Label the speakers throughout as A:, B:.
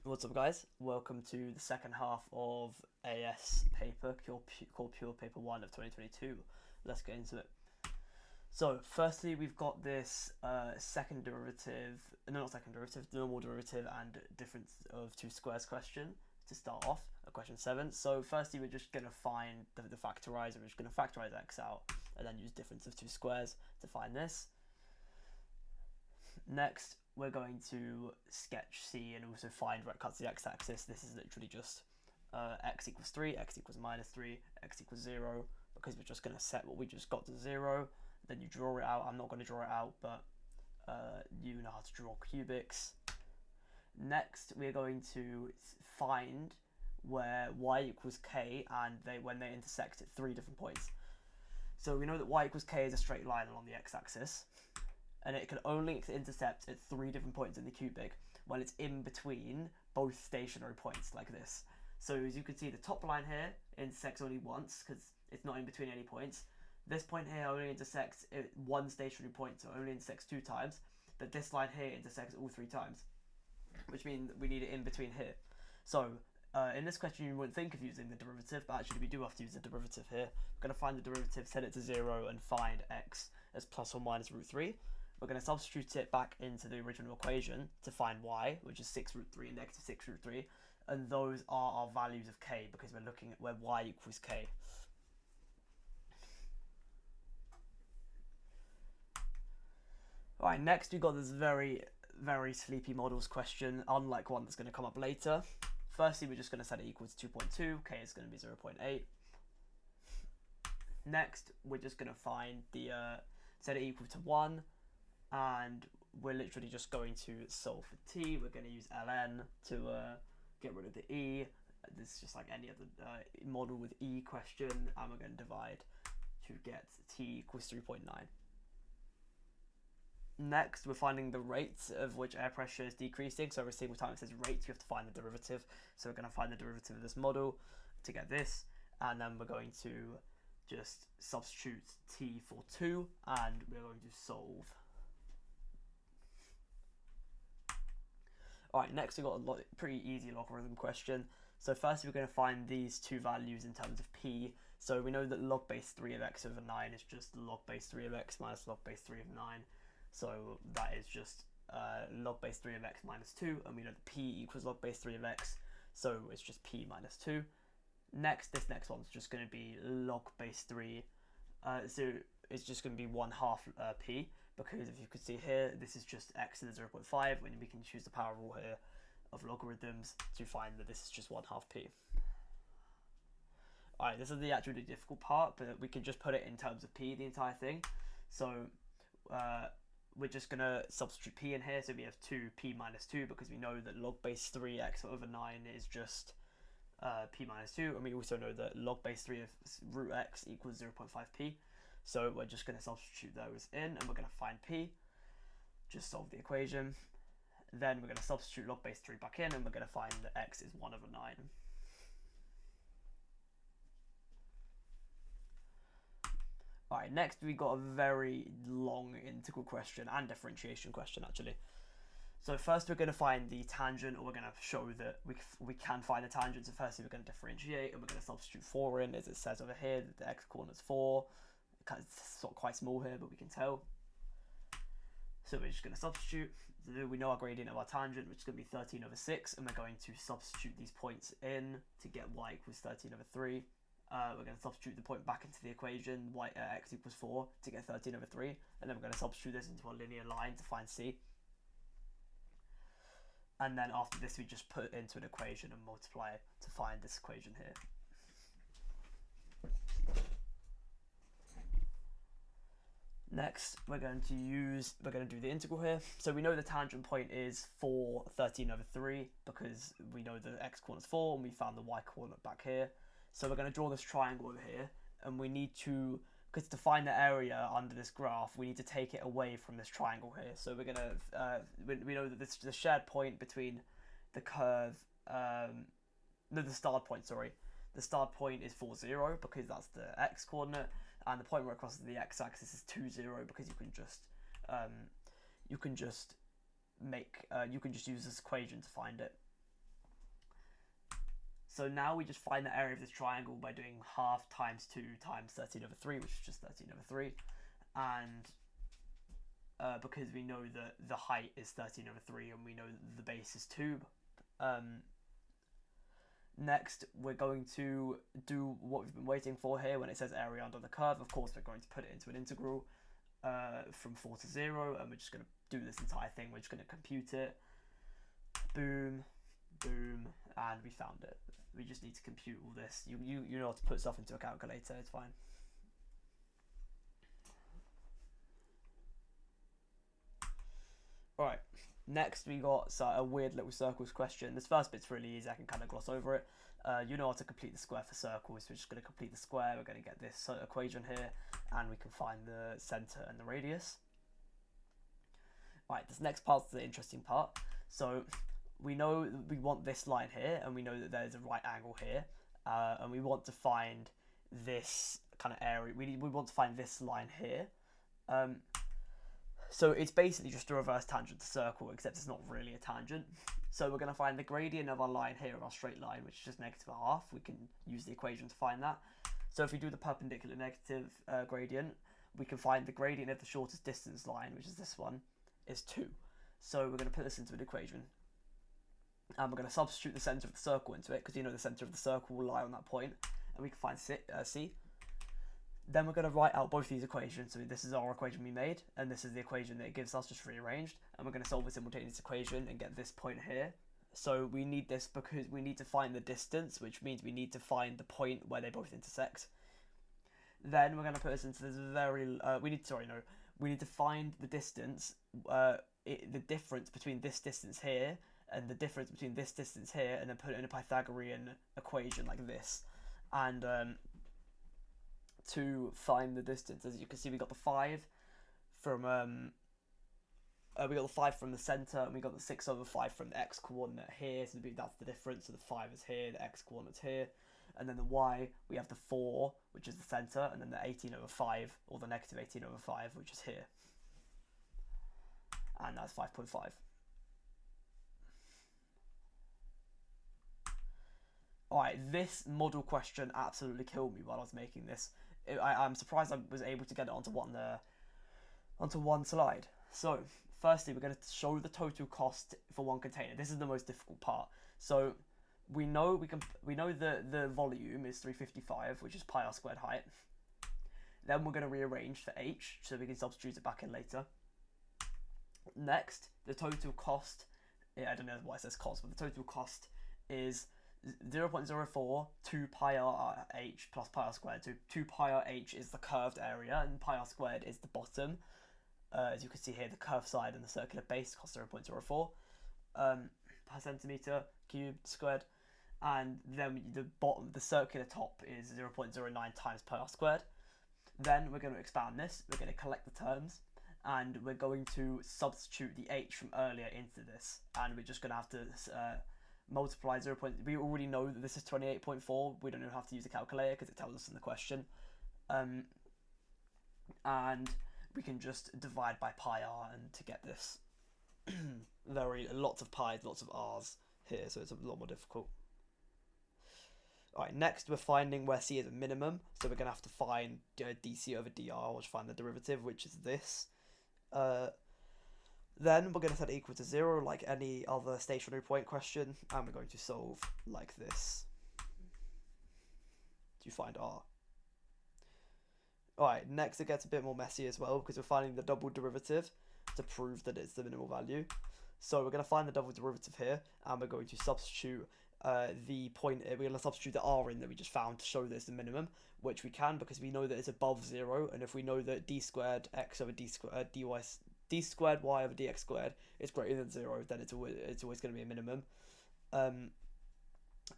A: What's up, guys? Welcome to the second half of AS paper called Pure Paper 1 of 2022. Let's get into it. So, firstly, we've got this normal derivative and difference of two squares question to start off, question 7. So, firstly, we're just going to find the factorizer. We're just going to factorize x out and then use difference of two squares to find this. Next, we're going to sketch C and also find where it cuts the x-axis. This is literally just x equals 3, x equals minus 3, x equals 0, because we're just going to set what we just got to 0. Then you draw it out. I'm not going to draw it out, but you know how to draw cubics. Next, we're going to find where y equals k and when they intersect at 3 different points. So we know that y equals k is a straight line along the x-axis, and it can only intercept at 3 different points in the cubic when it's in between both stationary points like this. So as you can see, the top line here intersects only once because it's not in between any points. This point here only intersects at one stationary point, so it only intersects 2 times. But this line here intersects all 3 times, which means we need it in between here. So in this question, you wouldn't think of using the derivative, but actually we do have to use the derivative here. We're going to find the derivative, set it to 0, and find x as plus or minus root 3. We're going to substitute it back into the original equation to find y, which is 6 root 3 and negative 6 root 3. And those are our values of k, because we're looking at where y equals k. Alright, next we've got this very, very sleepy models question, unlike one that's going to come up later. Firstly, we're just going to set it equal to 2.2, k is going to be 0.8. Next, we're just going to find the set it equal to 1. And we're literally just going to solve for t. We're going to use ln to get rid of the e. This is just like any other model with e question, and we're going to divide to get t equals 3.9. Next, we're finding the rate of which air pressure is decreasing. So every single time it says rate, you have to find the derivative. So we're going to find the derivative of this model to get this, and then we're going to just substitute t for 2, and we're going to solve. Alright, next we've got a pretty easy logarithm question. So first we're going to find these two values in terms of p. So we know that log base 3 of x over 9 is just log base 3 of x minus log base 3 of 9. So that is just log base 3 of x minus 2, and we know that p equals log base 3 of x, so it's just p minus 2. Next, this next one's just going to be log base 3, so it's just going to be 1/2 p, because if you could see here, this is just x to the 0.5, and we can choose the power rule here of logarithms to find that this is just 1/2 p. Alright, this is the actually difficult part, but we can just put it in terms of p, the entire thing. So we're just going to substitute p in here, so we have 2p minus 2, because we know that log base 3x over 9 is just p minus 2, and we also know that log base 3 of root x equals 0.5p. So we're just going to substitute those in, and we're going to find p, just solve the equation. Then we're going to substitute log base 3 back in, and we're going to find that x is 1 over 9. Alright, next we've got a very long integral question and differentiation question actually. So first we're going to find the tangent, or we're going to show that we can find the tangent. So firstly we're going to differentiate, and we're going to substitute 4 in, as it says over here that the x coordinate's 4. It's not quite small here, but we can tell. So we're just going to substitute. So we know our gradient of our tangent, which is going to be 13 over 6, and we're going to substitute these points in to get y equals 13 over 3. We're going to substitute the point back into the equation, x equals 4, to get 13 over 3, and then we're going to substitute this into a linear line to find c. And then after this, we just put it into an equation and multiply to find this equation here. Next, we're going to do the integral here. So we know the tangent point is 13 over 3, because we know the x coordinate is 4, and we found the y coordinate back here. So we're going to draw this triangle over here, and we need to, because to find the area under this graph, we need to take it away from this triangle here. So we're going to, we know that this is the shared point between the curve, no, the start point, sorry. The start point is 4, 0, because that's the x coordinate, and the point where it crosses the x-axis is 2, 0, because you can just use this equation to find it. So now we just find the area of this triangle by doing half times 2 times 13 over 3, which is just 13 over 3. And because we know that the height is 13 over 3 and we know that the base is 2, next we're going to do what we've been waiting for here. When it says area under the curve, of course we're going to put it into an integral from 4 to 0, and we're just going to do this entire thing. We're just going to compute it. Boom, boom, and we found it. We just need to compute all this. You know how to put stuff into a calculator, it's fine. Alright, next we got a weird little circles question. This first bit's really easy, I can kind of gloss over it. You know how to complete the square for circles, so we're just going to complete the square. We're going to get this equation here, and we can find the centre and the radius. Right, this next part's the interesting part. So we know that we want this line here, and we know that there's a right angle here, and we want to find this kind of area. We want to find this line here. So it's basically just a reverse tangent to circle, except it's not really a tangent. So we're going to find the gradient of our line here, of our straight line, which is just -1/2. We can use the equation to find that. So if we do the perpendicular negative gradient, we can find the gradient of the shortest distance line, which is this one, is 2. So we're going to put this into an equation. And we're going to substitute the centre of the circle into it, because you know the centre of the circle will lie on that point, and we can find C. Then we're going to write out both these equations. So this is our equation we made, and this is the equation that it gives us, just rearranged. And we're going to solve a simultaneous equation and get this point here. So we need this because we need to find the distance, which means we need to find the point where they both intersect. Then we're going to put this into this we need to find the distance, the difference between this distance here and the difference between this distance here, and then put it in a Pythagorean equation like this. And to find the distance, as you can see, we got the 5 from the center, and we got the 6/5 from the x coordinate here. So that's the difference. So the 5 is here, the x coordinate's here, and then the y, we have the 4, which is the center, and then the 18/5 or the -18/5, which is here, and that's 5.5. Alright, this model question absolutely killed me while I was making this. I'm surprised I was able to get it onto one slide. So, firstly, we're going to show the total cost for one container. This is the most difficult part. So, we know that the volume is 355, which is pi r squared height. Then we're going to rearrange for h, so we can substitute it back in later. Next, the total cost, I don't know why it says cost, but the total cost is 0.04 2 pi r h plus pi r squared. So 2 pi r h is the curved area, and pi r squared is the bottom. As you can see here, the curved side and the circular base cost 0.04 per centimeter cubed squared, and then the circular top is 0.09 times pi r squared. Then we're going to expand this. We're going to collect the terms, and we're going to substitute the h from earlier into this, and we're just going to have to multiply 0. We already know that this is 28.4. We don't even have to use a calculator because it tells us in the question. And we can just divide by pi r and to get this. Lots of pi's, lots of r's here, so it's a lot more difficult. Alright, next we're finding where c is a minimum, so we're going to have to find dc over dr, which find the derivative, which is this. Then we're going to set it equal to 0 like any other stationary point question, and we're going to solve like this to find r. Alright, next it gets a bit more messy as well, because we're finding the double derivative to prove that it's the minimal value. So we're going to find the double derivative here, and we're going to substitute the point, we're going to substitute the r in that we just found to show that it's the minimum, which we can because we know that it's above 0, and if we know that d squared x over d squared d squared y over dx squared is greater than 0, then it's always going to be a minimum, and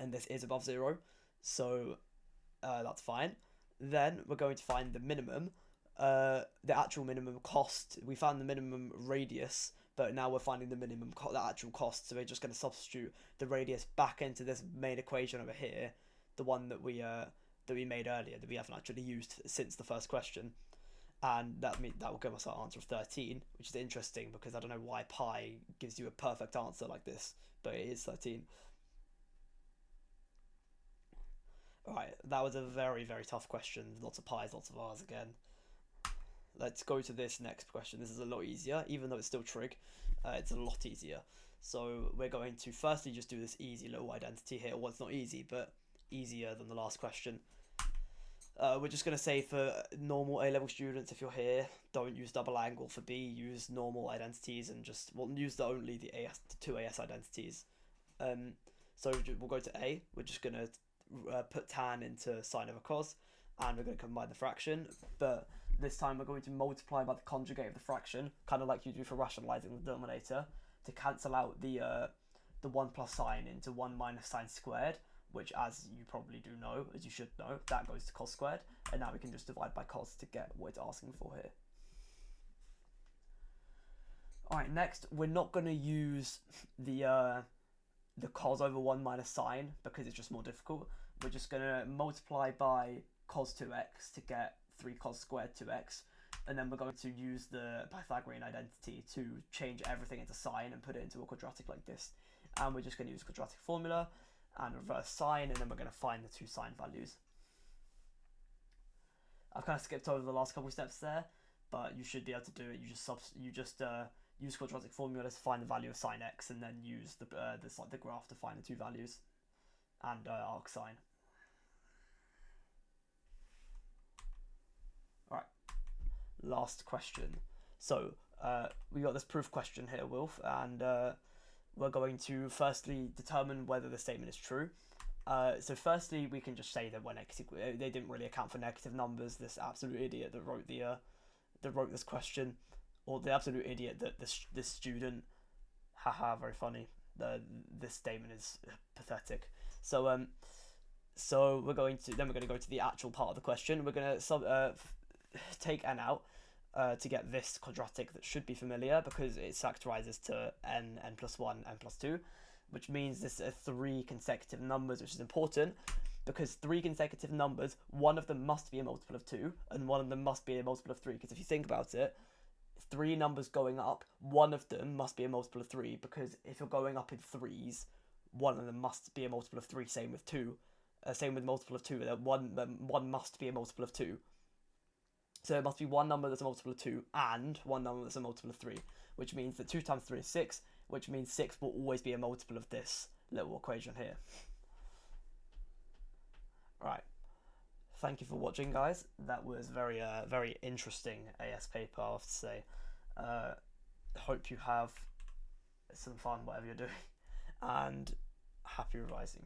A: this is above 0, so that's fine. Then we're going to find the minimum, the actual minimum cost. We found the minimum radius, but now we're finding the minimum the actual cost, so we're just going to substitute the radius back into this main equation over here, the one that we made earlier, that we haven't actually used since the first question. And that will give us our answer of 13, which is interesting because I don't know why pi gives you a perfect answer like this, but it is 13. Alright, that was a very, very tough question. Lots of pi's, lots of r's again. Let's go to this next question. This is a lot easier, even though it's still trig. It's a lot easier. So we're going to firstly just do this easy little identity here. Well, it's not easy, but easier than the last question. We're just going to say for normal A-level students, if you're here, don't use double angle. For B, use normal identities and just, well, use only the two AS identities. So we'll go to A. We're just going to put tan into sine over cos, and we're going to combine the fraction. But this time we're going to multiply by the conjugate of the fraction, kind of like you do for rationalizing the denominator, to cancel out the 1 plus sine into 1 minus sine squared, which, as you probably do know, as you should know, that goes to cos squared. And now we can just divide by cos to get what it's asking for here. Alright, next, we're not going to use the cos over 1 minus sine because it's just more difficult. We're just going to multiply by cos 2x to get 3 cos squared 2x. And then we're going to use the Pythagorean identity to change everything into sine and put it into a quadratic like this. And we're just going to use quadratic formula and reverse sine, and then we're going to find the two sine values. I've kind of skipped over the last couple of steps there, but you should be able to do it. You just use quadratic formula to find the value of sine x, and then use the graph to find the two values and arc sine. All right, last question. So we got this proof question here, Wilf, and we're going to firstly determine whether the statement is true. So firstly, we can just say that when x equals, they didn't really account for negative numbers. This absolute idiot that wrote this question, or the absolute idiot that this student, haha, very funny. This statement is pathetic. So so we're going to go to the actual part of the question. We're going to take n out. To get this quadratic that should be familiar because it factorizes to n plus 1, n plus 2, which means this are 3 consecutive numbers, which is important because 3 consecutive numbers, one of them must be a multiple of 2 and one of them must be a multiple of 3, because if you think about it, 3 numbers going up, one of them must be a multiple of 3, because if you're going up in 3s, one of them must be a multiple of 3, same with 2. Same with multiple of 2, one must be a multiple of 2. So it must be one number that's a multiple of 2 and one number that's a multiple of 3, which means that 2 times 3 is 6, which means 6 will always be a multiple of this little equation here. Right. Thank you for watching, guys. That was very interesting AS paper, I have to say. Hope you have some fun, whatever you're doing, and happy revising.